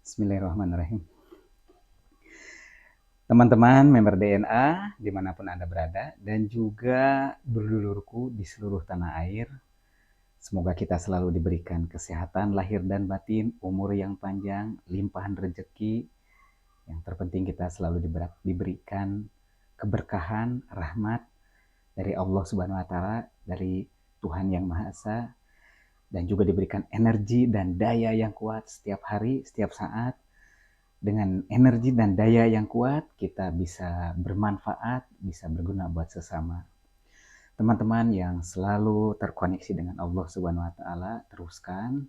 Bismillahirrahmanirrahim. Teman-teman member DNA dimanapun Anda berada dan juga dulur-dulurku di seluruh tanah air, semoga kita selalu diberikan kesehatan lahir dan batin, umur yang panjang, limpahan rezeki. Yang terpenting kita selalu diberikan keberkahan, rahmat dari Allah Subhanahu wa taala, dari Tuhan Yang Maha Esa, dan juga diberikan energi dan daya yang kuat setiap hari, setiap saat. Dengan energi dan daya yang kuat, kita bisa bermanfaat, bisa berguna buat sesama. Teman-teman yang selalu terkoneksi dengan Allah Subhanahu wa taala, teruskan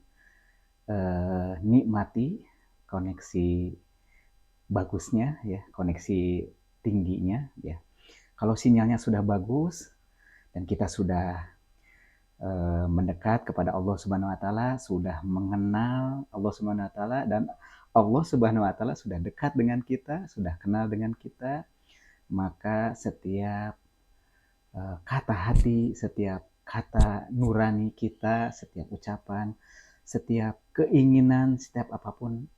nikmati koneksi bagusnya ya, koneksi tingginya ya. Kalau sinyalnya sudah bagus dan kita sudah mendekat kepada Allah Subhanahu wa taala, sudah mengenal Allah Subhanahu wa taala, dan Allah Subhanahu wa taala sudah dekat dengan kita, sudah kenal dengan kita, maka setiap kata hati, setiap kata nurani kita, setiap ucapan, setiap keinginan, setiap apapun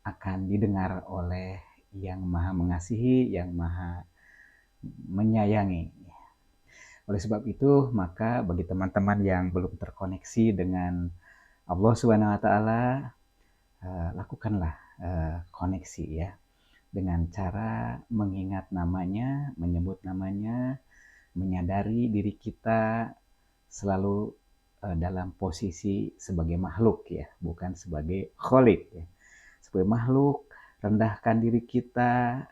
akan didengar oleh Yang Maha Mengasihi, Yang Maha Menyayangi. Oleh sebab itu, maka bagi teman-teman yang belum terkoneksi dengan Allah Subhanahu wa taala, lakukanlah koneksi ya, dengan cara mengingat namanya, menyebut namanya, menyadari diri kita selalu dalam posisi sebagai makhluk ya, bukan sebagai kholik ya. Sebagai makhluk, rendahkan diri kita,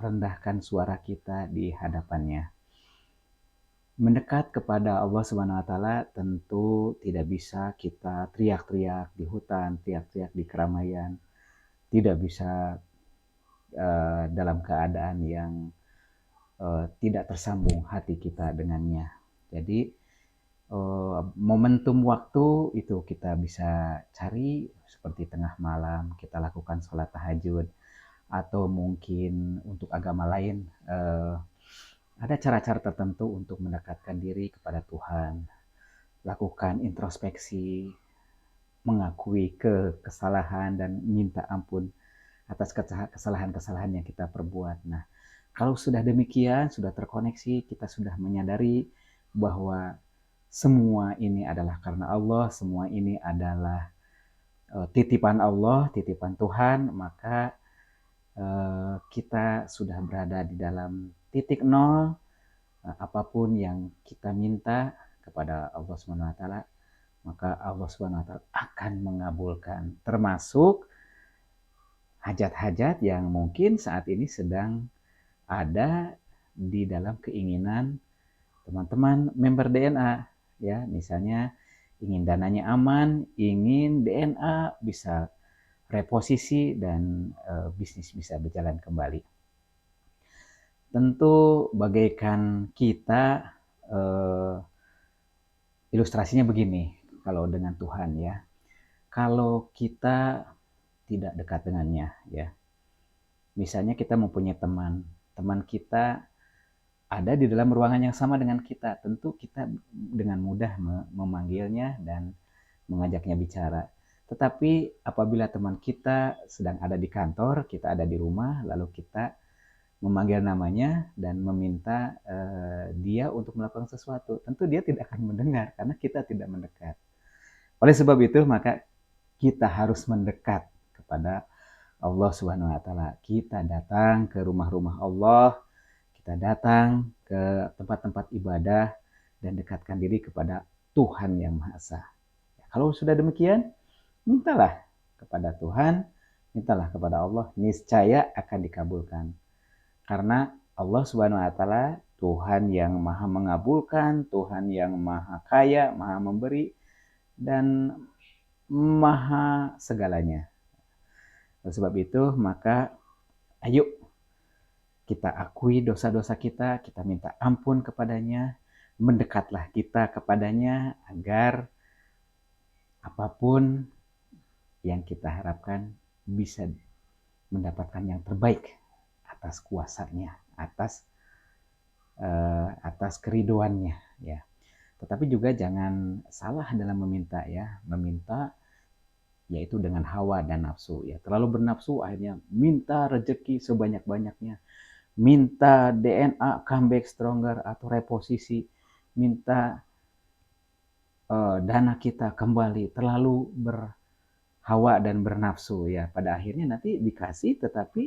rendahkan suara kita di hadapannya. Mendekat kepada Allah Subhanahu wa taala tentu tidak bisa kita teriak-teriak di hutan, teriak-teriak di keramaian. Tidak bisa dalam keadaan yang tidak tersambung hati kita dengannya. Jadi momentum waktu itu kita bisa cari seperti tengah malam kita lakukan sholat tahajud, atau mungkin untuk agama lain ada cara-cara tertentu untuk mendekatkan diri kepada Tuhan. Lakukan introspeksi, mengakui kesalahan dan minta ampun atas kesalahan-kesalahan yang kita perbuat. Nah, kalau sudah demikian, sudah terkoneksi, kita sudah menyadari bahwa semua ini adalah karena Allah, semua ini adalah titipan Allah, titipan Tuhan, maka kita sudah berada di dalam titik nol. Apapun yang kita minta kepada Allah Subhanahu wa taala, maka Allah Subhanahu wa taala akan mengabulkan, termasuk hajat-hajat yang mungkin saat ini sedang ada di dalam keinginan teman-teman member DNA ya, misalnya ingin dananya aman, ingin DNA bisa reposisi dan bisnis bisa berjalan kembali. Tentu bagaikan kita ilustrasinya begini kalau dengan Tuhan ya. Kalau kita tidak dekat dengannya ya. Misalnya kita mempunyai teman, teman kita ada di dalam ruangan yang sama dengan kita, tentu kita dengan mudah memanggilnya dan mengajaknya bicara. Tetapi apabila teman kita sedang ada di kantor, kita ada di rumah, lalu kita memanggil namanya dan meminta dia untuk melakukan sesuatu, tentu dia tidak akan mendengar karena kita tidak mendekat. Oleh sebab itu, maka kita harus mendekat kepada Allah Subhanahu wa taala. Kita datang ke rumah-rumah Allah, kita datang ke tempat-tempat ibadah dan dekatkan diri kepada Tuhan Yang Maha Esa. Kalau sudah demikian, mintalah kepada Tuhan, mintalah kepada Allah, niscaya akan dikabulkan. Karena Allah Subhanahu wa taala Tuhan yang Maha mengabulkan, Tuhan yang Maha kaya, Maha memberi, dan Maha segalanya. Oleh sebab itu, maka ayo kita akui dosa-dosa kita, kita minta ampun kepadanya, mendekatlah kita kepadanya agar apapun yang kita harapkan bisa mendapatkan yang terbaik atas kuasanya, atas keriduannya ya. Tetapi juga jangan salah dalam meminta ya, meminta yaitu dengan hawa dan nafsu ya. Terlalu bernafsu akhirnya minta rezeki sebanyak-banyaknya, minta DNA comeback stronger atau reposisi, minta dana kita kembali, terlalu berhawa dan bernafsu ya. Pada akhirnya nanti dikasih tetapi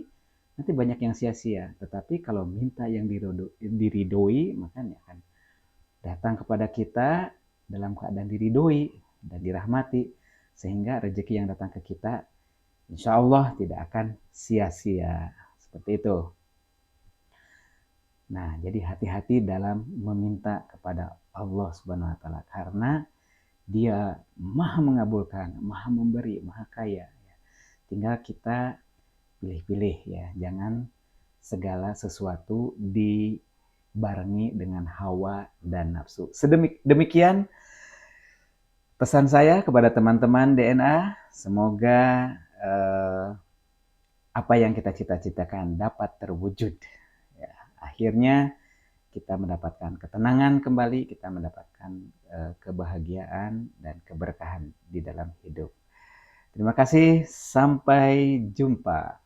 nanti banyak yang sia-sia. Tetapi kalau minta yang diridoi, makanya akan datang kepada kita dalam keadaan diridoi dan dirahmati, sehingga rezeki yang datang ke kita insya Allah tidak akan sia-sia. Seperti itu. Nah, jadi hati-hati dalam meminta kepada Allah Subhanahu wa taala karena Dia Maha mengabulkan, Maha memberi, Maha kaya. Tinggal kita pilih-pilih ya, jangan segala sesuatu dibarengi dengan hawa dan nafsu. Demikian pesan saya kepada teman-teman DNA, semoga apa yang kita cita-citakan dapat terwujud. Ya, akhirnya kita mendapatkan ketenangan kembali, kita mendapatkan kebahagiaan dan keberkahan di dalam hidup. Terima kasih, sampai jumpa.